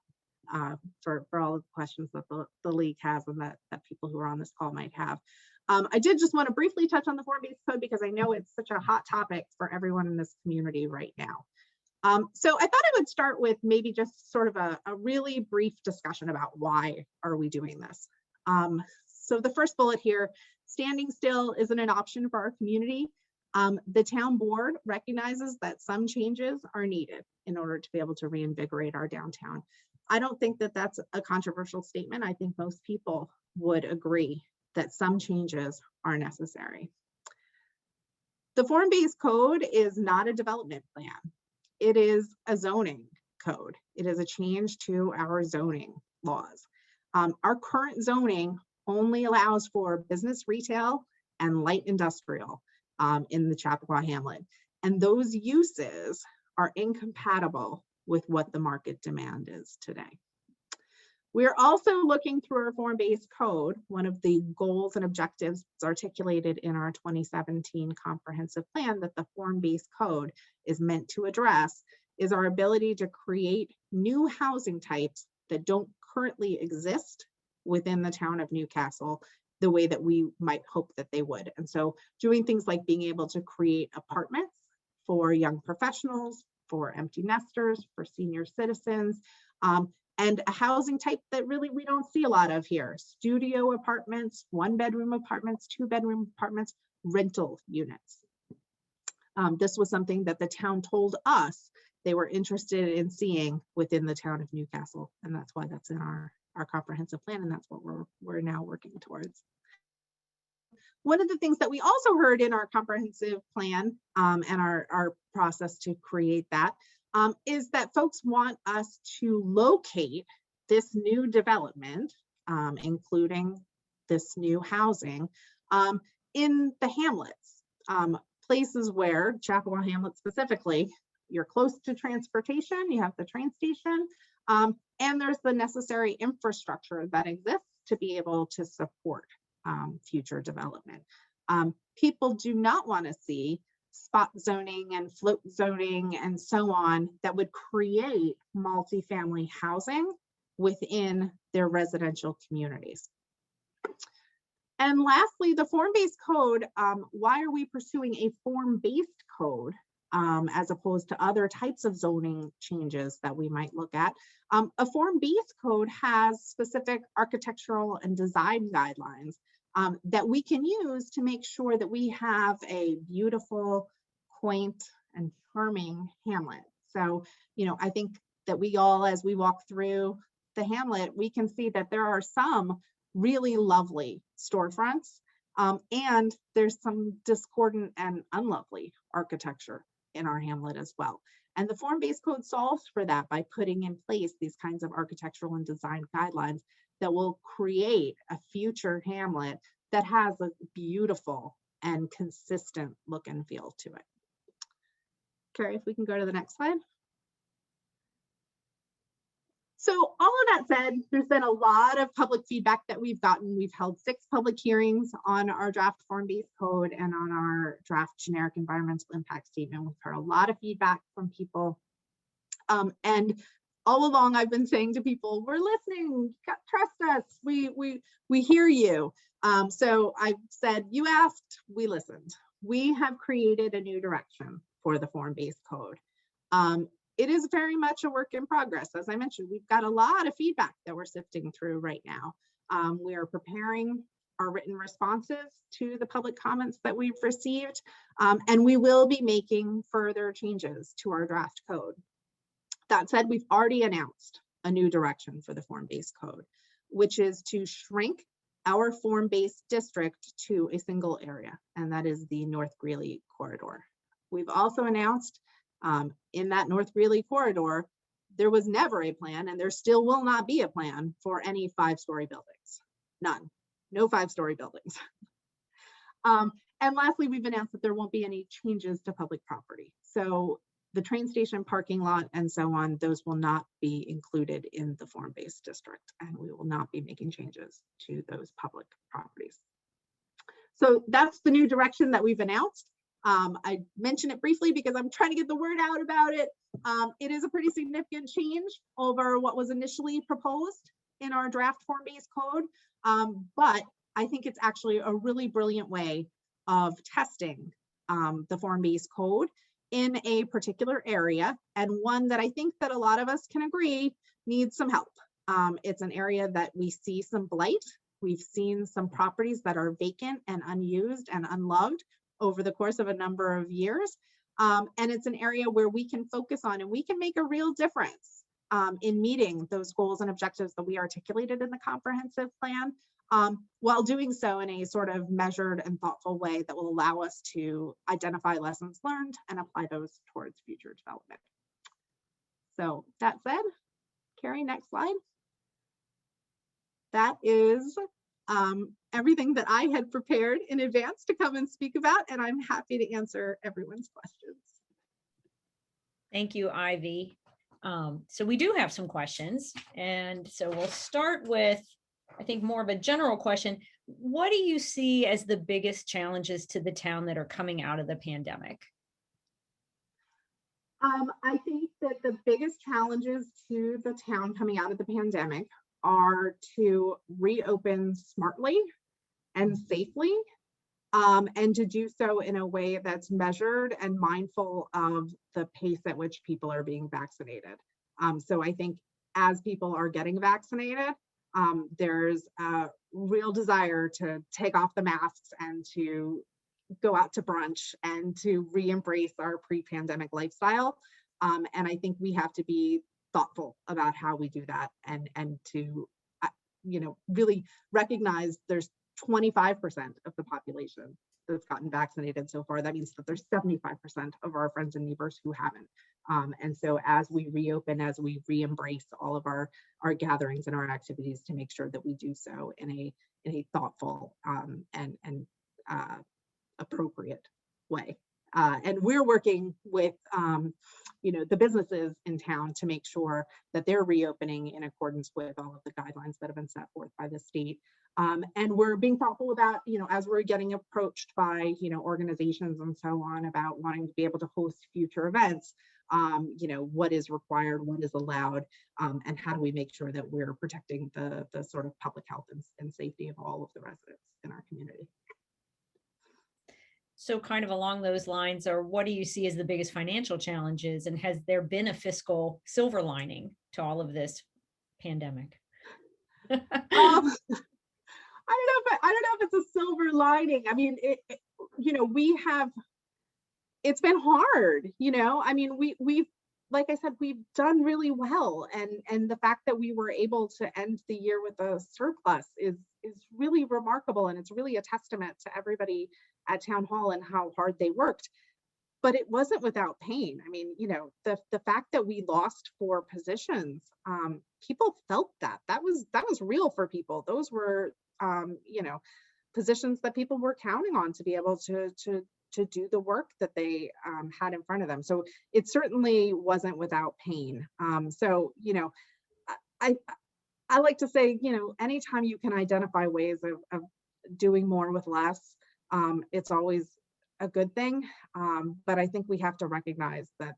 for all of the questions that the league has and that people who are on this call might have. I did just want to briefly touch on the form-based code because I know it's such a hot topic for everyone in this community right now. So I thought I would start with maybe just sort of a really brief discussion about why are we doing this. So the first bullet here, standing still isn't an option for our community. The town board recognizes that some changes are needed in order to be able to reinvigorate our downtown. I don't think that that's a controversial statement. I think most people would agree that some changes are necessary. The form-based code is not a development plan. It is a zoning code. It is a change to our zoning laws. Our current zoning only allows for business, retail, and light industrial in the Chappaqua Hamlet. And those uses are incompatible with what the market demand is today. We're also looking through our form-based code. One of the goals and objectives articulated in our 2017 comprehensive plan that the form-based code is meant to address is our ability to create new housing types that don't currently exist within the town of Newcastle the way that we might hope that they would. And so doing things like being able to create apartments for young professionals, for empty nesters, for senior citizens, and a housing type that really we don't see a lot of here. Studio apartments, 1-bedroom apartments, 2-bedroom apartments, rental units. This was something that the town told us they were interested in seeing within the town of Newcastle. And that's why that's in our comprehensive plan. And that's what we're now working towards. One of the things that we also heard in our comprehensive plan and our process to create that is that folks want us to locate this new development, including this new housing, in the hamlets, places where, Chappaqua Hamlet specifically, you're close to transportation, you have the train station, and there's the necessary infrastructure that exists to be able to support future development. People do not want to see spot zoning and float zoning and so on that would create multifamily housing within their residential communities. And lastly, the form-based code, why are we pursuing a form-based code as opposed to other types of zoning changes that we might look at? A form-based code has specific architectural and design guidelines that we can use to make sure that we have a beautiful, quaint, and charming hamlet. So, I think that we all, as we walk through the hamlet, we can see that there are some really lovely storefronts, and there's some discordant and unlovely architecture in our hamlet as well. And the form-based code solves for that by putting in place these kinds of architectural and design guidelines that will create a future hamlet that has a beautiful and consistent look and feel to it. Carrie, if we can go to the next slide. So all of that said, there's been a lot of public feedback that we've gotten. We've held 6 public hearings on our draft form-based code and on our draft generic environmental impact statement. We've heard a lot of feedback from people. And all along, I've been saying to people, we're listening, trust us, we hear you. So I said, you asked, we listened. We have created a new direction for the form-based code. It is very much a work in progress. As I mentioned, we've got a lot of feedback that we're sifting through right now. We are preparing our written responses to the public comments that we've received, and we will be making further changes to our draft code. That said, we've already announced a new direction for the form-based code, which is to shrink our form-based district to a single area, and that is the North Greeley corridor. We've also announced in that North Greeley corridor, there was never a plan, and there still will not be a plan for any 5-story buildings. None. No 5-story buildings. And lastly, we've announced that there won't be any changes to public property. So the train station parking lot and so on, those will not be included in the form-based district, and we will not be making changes to those public properties. So that's the new direction that we've announced. I mention it briefly because I'm trying to get the word out about it. It is a pretty significant change over what was initially proposed in our draft form-based code, but I think it's actually a really brilliant way of testing the form-based code in a particular area, and one that I think that a lot of us can agree needs some help. It's an area that we see some blight. We've seen some properties that are vacant and unused and unloved over the course of a number of years. And it's an area where we can focus on and we can make a real difference in meeting those goals and objectives that we articulated in the comprehensive plan, while doing so in a sort of measured and thoughtful way that will allow us to identify lessons learned and apply those towards future development. So that said, Carrie, next slide. That is everything that I had prepared in advance to come and speak about, and I'm happy to answer everyone's questions. Thank you, Ivy. So we do have some questions, and so we'll start with, I think, more of a general question. What do you see as the biggest challenges to the town that are coming out of the pandemic? I think that the biggest challenges to the town coming out of the pandemic are to reopen smartly and safely, and to do so in a way that's measured and mindful of the pace at which people are being vaccinated. So I think as people are getting vaccinated, there's a real desire to take off the masks and to go out to brunch and to re-embrace our pre-pandemic lifestyle. And I think we have to be thoughtful about how we do that, and to really recognize there's 25% of the population that's gotten vaccinated so far. That means that there's 75% of our friends and neighbors who haven't. And so as we reopen, as we re-embrace all of our gatherings and our activities, to make sure that we do so in a thoughtful and appropriate way. And we're working with the businesses in town to make sure that they're reopening in accordance with all of the guidelines that have been set forth by the state. And we're being thoughtful about, as we're getting approached by, organizations and so on about wanting to be able to host future events, what is required, what is allowed, and how do we make sure that we're protecting the sort of public health and safety of all of the residents in our community. So kind of along those lines, or what do you see as the biggest financial challenges, and has there been a fiscal silver lining to all of this pandemic? I don't know if it's a silver lining. I mean, we have it's been hard, I mean, we've, like I said, we've done really well. And the fact that we were able to end the year with a surplus is really remarkable. And it's really a testament to everybody at Town Hall and how hard they worked. But it wasn't without pain. I mean, the fact that we lost 4 positions, people felt that was real for people. Those were, positions that people were counting on to be able to do the work that they had in front of them. So it certainly wasn't without pain. I I like to say, anytime you can identify ways of doing more with less, it's always a good thing. But I think we have to recognize that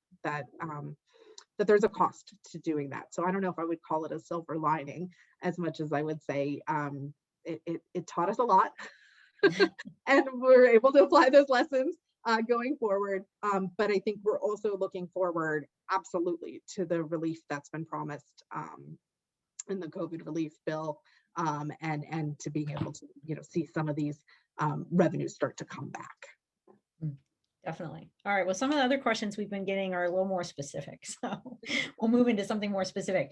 there's a cost to doing that. So I don't know if I would call it a silver lining as much as I would say it taught us a lot, and we're able to apply those lessons going forward. But I think we're also looking forward absolutely to the relief that's been promised in the COVID relief bill, and to being able to see some of these revenues start to come back. Definitely. All right. Well, some of the other questions we've been getting are a little more specific. So we'll move into something more specific.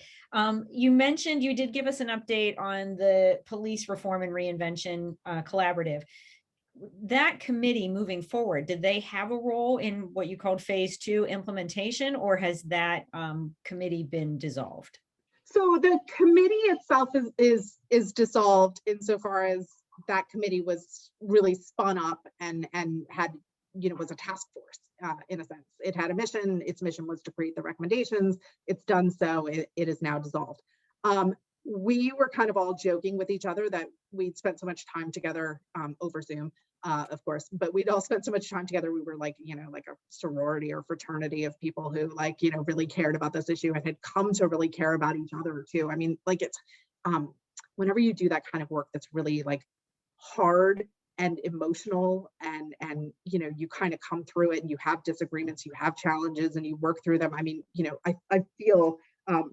You mentioned you did give us an update on the police reform and reinvention collaborative. That committee moving forward, did they have a role in what you called phase 2 implementation, or has that committee been dissolved? So the committee itself is dissolved insofar as that committee was really spun up and had was a task force in a sense. It had a mission. Its mission was to create the recommendations. It's done so. It is now dissolved. We were kind of all joking with each other that we'd spent so much time together over Zoom, of course, but we'd all spent so much time together. We were like, like a sorority or fraternity of people who really cared about this issue and had come to really care about each other too. I mean, it's whenever you do that kind of work that's really hard and emotional, and you kind of come through it and you have disagreements, you have challenges, and you work through them. I mean, I feel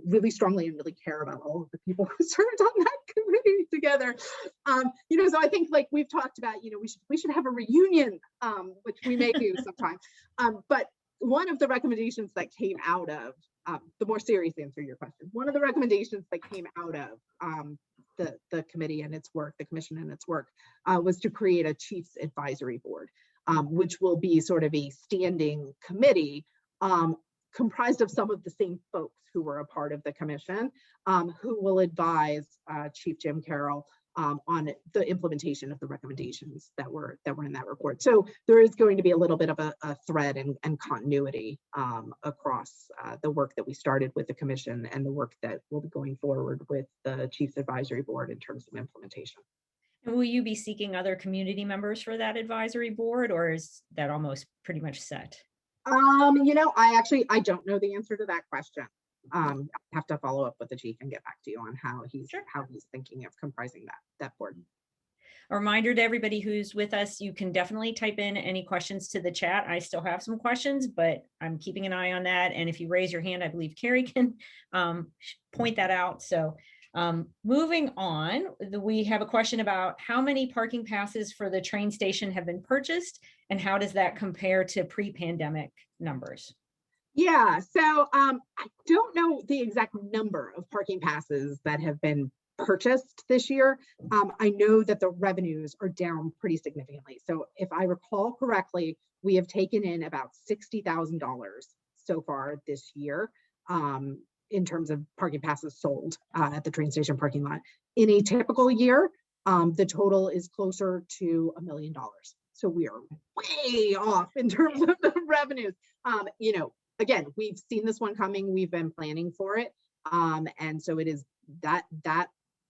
really strongly and really care about all of the people who served on that committee together. So I think we've talked about, we should have a reunion, which we may do sometime. But one of the recommendations that came out of the more serious answer to your question, one of the recommendations that came out of the committee and its work, the commission and its work, was to create a chiefs advisory board, which will be sort of a standing committee comprised of some of the same folks who were a part of the commission, who will advise Chief Jim Carroll on the implementation of the recommendations that were in that report. So there is going to be a little bit of a thread and continuity across the work that we started with the commission and the work that will be going forward with the Chiefs Advisory Board in terms of implementation. And will you be seeking other community members for that advisory board, or is that almost pretty much set? I don't know the answer to that question. I have to follow up with the chief and get back to you on how he's thinking of comprising that board. A reminder to everybody who's with us, you can definitely type in any questions to the chat. I still have some questions, but I'm keeping an eye on that. And if you raise your hand, I believe Carrie can point that out. So moving on, we have a question about how many parking passes for the train station have been purchased, and how does that compare to pre-pandemic numbers? Yeah, so I don't know the exact number of parking passes that have been purchased this year. I know that the revenues are down pretty significantly. So if I recall correctly, we have taken in about $60,000 so far this year in terms of parking passes sold at the train station parking lot. In a typical year, the total is closer to $1 million. So we are way off in terms of the revenues. Again, we've seen this one coming. We've been planning for it. And so it is that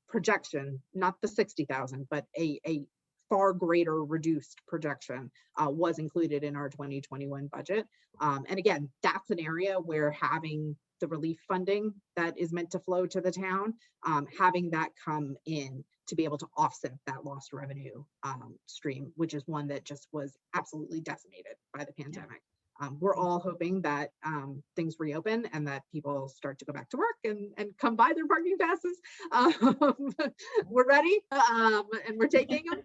projection, not the 60,000, but a far greater reduced projection was included in our 2021 budget. And again, that's an area where having the relief funding that is meant to flow to the town, having that come in to be able to offset that lost revenue stream, which is one that just was absolutely decimated by the pandemic. We're all hoping that things reopen and that people start to go back to work and come buy their parking passes. We're ready and we're taking them,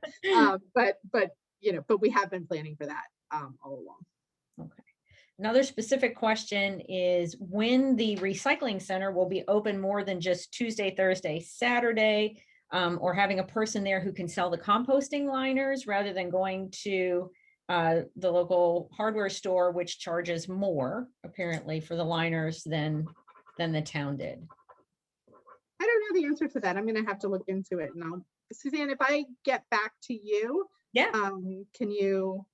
but we have been planning for that all along. Okay. Another specific question is when the recycling center will be open more than just Tuesday, Thursday, Saturday, or having a person there who can sell the composting liners rather than going to the local hardware store, which charges more apparently for the liners than the town did. I don't know the answer to that. I'm going to have to look into it. And Suzanne, if I get back to you, Yeah. Can you,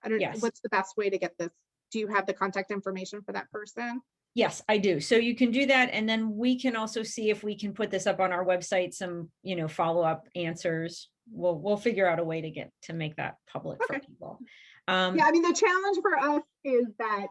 I don't know, Yes. what's the best way to get this? Do you have the contact information for that person? Yes, I do. So you can do that. And then we can also see if we can put this up on our website, some, follow-up answers. We'll figure out a way to make that public for people. Yeah, I mean, the challenge for us is that,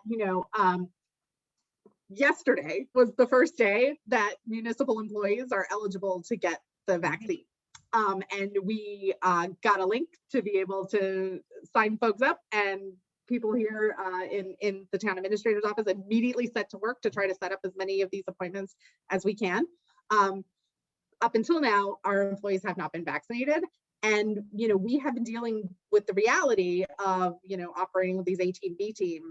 yesterday was the first day that municipal employees are eligible to get the vaccine. And we got a link to be able to sign folks up, and people here in the town administrator's office immediately set to work to try to set up as many of these appointments as we can. Up until now, our employees have not been vaccinated. And, we have been dealing with the reality of, operating with these A team, B team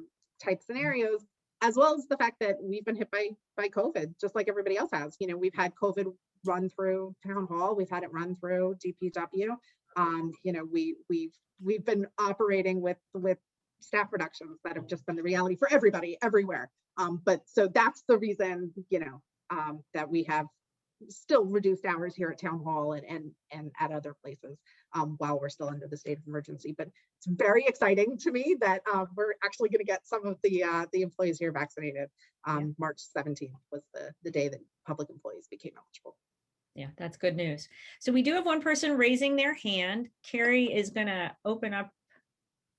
type scenarios, as well as the fact that we've been hit by COVID, just like everybody else has. We've had COVID run through town hall, we've had it run through DPW. We've been operating with staff reductions that have just been the reality for everybody everywhere. But so that's the reason, that we have still reduced hours here at town hall and at other places while we're still under the state of emergency. But it's very exciting to me that we're actually going to get some of the employees here vaccinated. March 17th was the day that public employees became eligible. Yeah, that's good news. So we do have one person raising their hand. Carrie is going to open up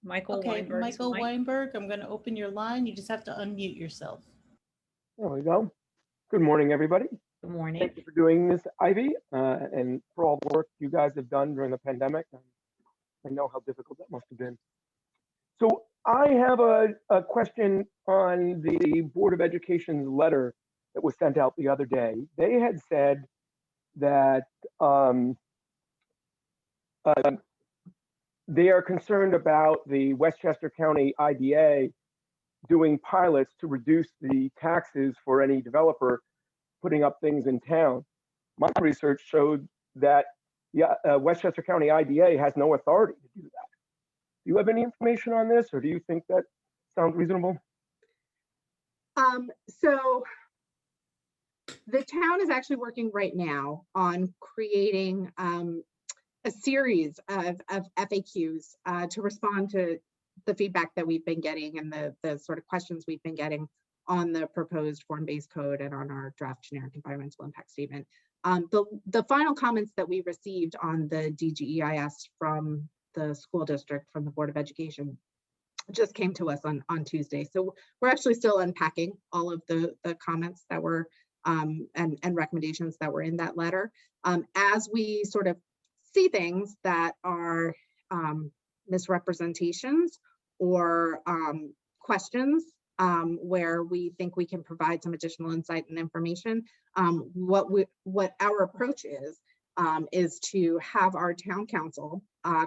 Michael Weinberg. Michael Weinberg, I'm going to open your line. You just have to unmute yourself. There we go. Good morning, everybody. Good morning. Thank you for doing this, Ivy, and for all the work you guys have done during the pandemic. I know how difficult that must have been. So I have a question on the Board of Education's letter that was sent out the other day. They had said that they are concerned about the Westchester County IDA doing pilots to reduce the taxes for any developer putting up things in town. My research showed that Westchester County IDA has no authority to do that. Do you have any information on this, or do you think that sounds reasonable? So the town is actually working right now on creating a series of FAQs to respond to the feedback that we've been getting and the sort of questions we've been getting on the proposed form-based code and on our draft generic environmental impact statement. The final comments that we received on the DGEIS from the school district, from the Board of Education, just came to us on Tuesday. So we're actually still unpacking all of the comments that were and recommendations that were in that letter. As we sort of see things that are misrepresentations or questions where we think we can provide some additional insight and information, what our approach is to have our town council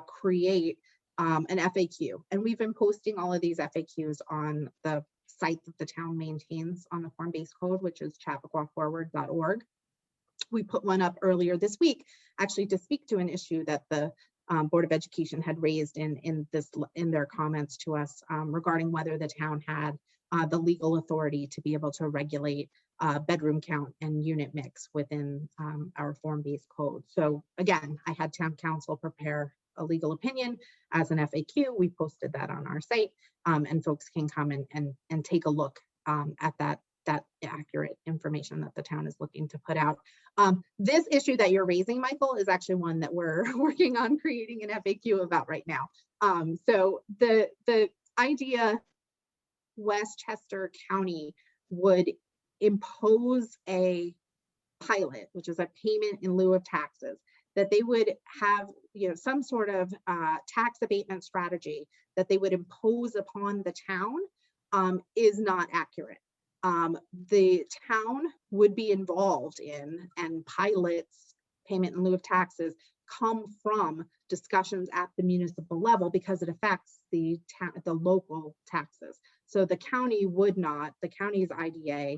create an FAQ. And we've been posting all of these FAQs on the site that the town maintains on the form-based code, which is chappaqua.forward.org. We put one up earlier this week, actually to speak to an issue that the Board of Education had raised in their comments to us regarding whether the town had the legal authority to be able to regulate bedroom count and unit mix within our form-based code. So again, I had town council prepare a legal opinion as an FAQ. We posted that on our site, and folks can come and take a look at that accurate information that the town is looking to put out. This issue that you're raising, Michael, is actually one that we're working on creating an FAQ about right now. So the idea Westchester County would impose a pilot, which is a payment in lieu of taxes, that they would have some sort of tax abatement strategy that they would impose upon the town is not accurate. The town would be involved in and pilots payment in lieu of taxes come from discussions at the municipal level because it affects the local taxes. So the county would not, the county's IDA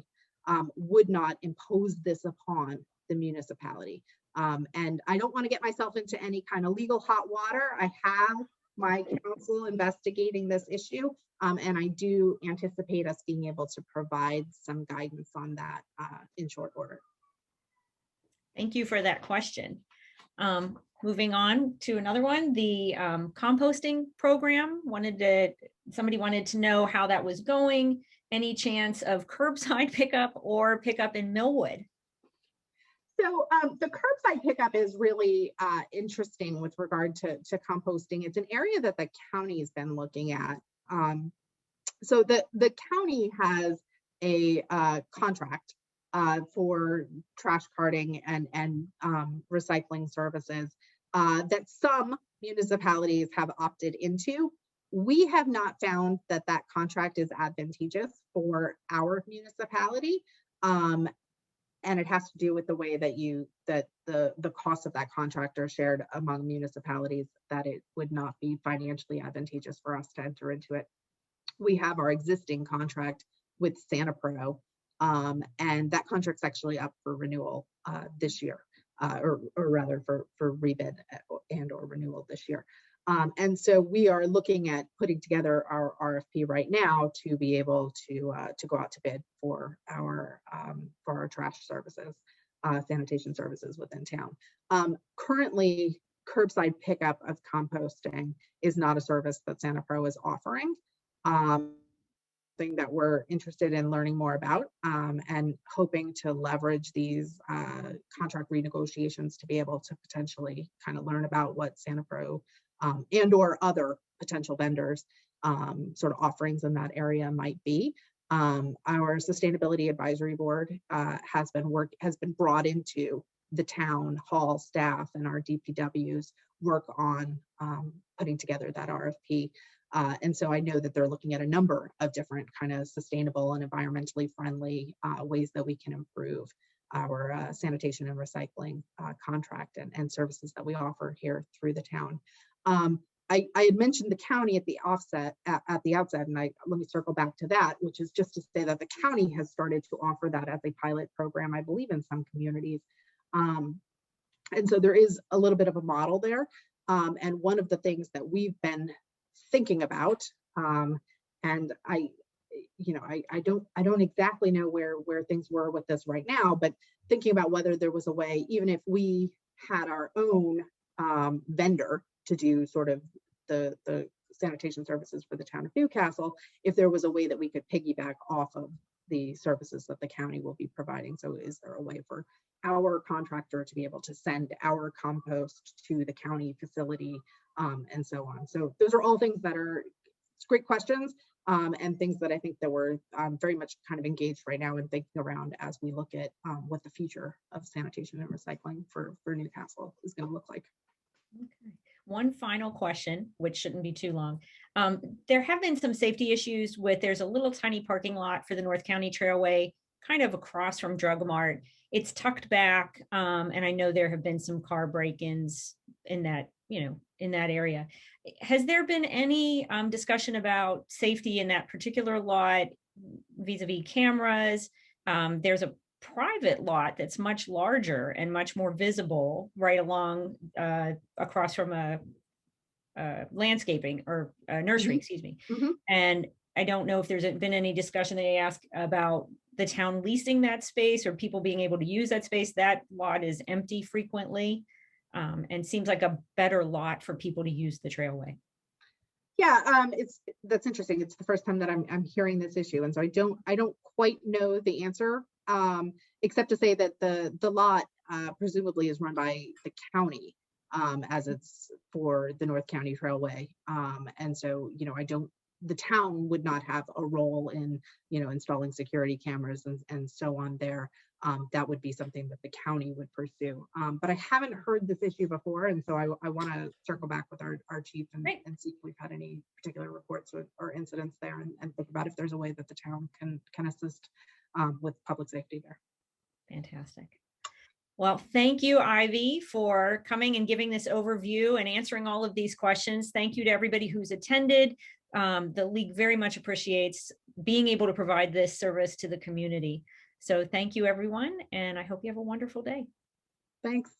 would not impose this upon the municipality. And I don't want to get myself into any kind of legal hot water. I have my counsel investigating this issue, and I do anticipate us being able to provide some guidance on that in short order. Thank you for that question. Moving on to another one, the composting program. Somebody wanted to know how that was going. Any chance of curbside pickup or pickup in Millwood? So the curbside pickup is really interesting with regard to composting. It's an area that the county has been looking at. So the county has a contract for trash carting and recycling services that some municipalities have opted into. We have not found that that contract is advantageous for our municipality. And it has to do with the way that the cost of that contract are shared among municipalities, that it would not be financially advantageous for us to enter into it. We have our existing contract with SantaPro, and that contract's actually up for renewal this year, or rather for rebid and or renewal this year. And so we are looking at putting together our RFP right now to be able to go out to bid for our trash services, sanitation services within town. Currently, curbside pickup of composting is not a service that SantaPro is offering. Thing that we're interested in learning more about, and hoping to leverage these contract renegotiations to be able to potentially kind of learn about what SantaPro and or other potential vendors sort of offerings in that area might be. Our sustainability advisory board has been brought into the town hall staff and our DPWs work on putting together that RFP. And so I know that they're looking at a number of different kind of sustainable and environmentally friendly ways that we can improve our sanitation and recycling contract and services that we offer here through the town. I had mentioned the county at the outset, and let me circle back to that, which is just to say that the county has started to offer that as a pilot program, I believe, in some communities. And so there is a little bit of a model there. And one of the things that we've been thinking about, and I don't exactly know where things were with this right now, but thinking about whether there was a way, even if we had our own vendor to do sort of the sanitation services for the town of Newcastle, if there was a way that we could piggyback off of the services that the county will be providing. So is there a way for our contractor to be able to send our compost to the county facility, and so on? So those are all things that are great questions, and things that I think that we're very much kind of engaged right now in thinking around as we look at what the future of sanitation and recycling for Newcastle is going to look like. Okay. One final question, which shouldn't be too long. There have been some safety issues there's a little tiny parking lot for the North County Trailway, kind of across from Drug Mart. It's tucked back, and I know there have been some car break-ins in that area. Has there been any discussion about safety in that particular lot vis-a-vis cameras? There's a private lot that's much larger and much more visible right along across from a landscaping or a nursery, excuse me. And I don't know if there's been any discussion they asked about the town leasing that space or people being able to use that space. That lot is empty frequently, and seems like a better lot for people to use the trailway. Yeah, that's interesting. It's the first time that I'm hearing this issue, and so I don't quite know the answer, except to say that the lot presumably is run by the county, as it's for the North County Trailway, and so the town would not have a role in installing security cameras and so on there. That would be something that the county would pursue. But I haven't heard this issue before, and so I want to circle back with our chief and see if we've had any particular reports or incidents there, and think about if there's a way that the town can assist with public safety there. Fantastic. Well, thank you, Ivy, for coming and giving this overview and answering all of these questions. Thank you to everybody who's attended. The League very much appreciates being able to provide this service to the community. So thank you, everyone, and I hope you have a wonderful day. Thanks.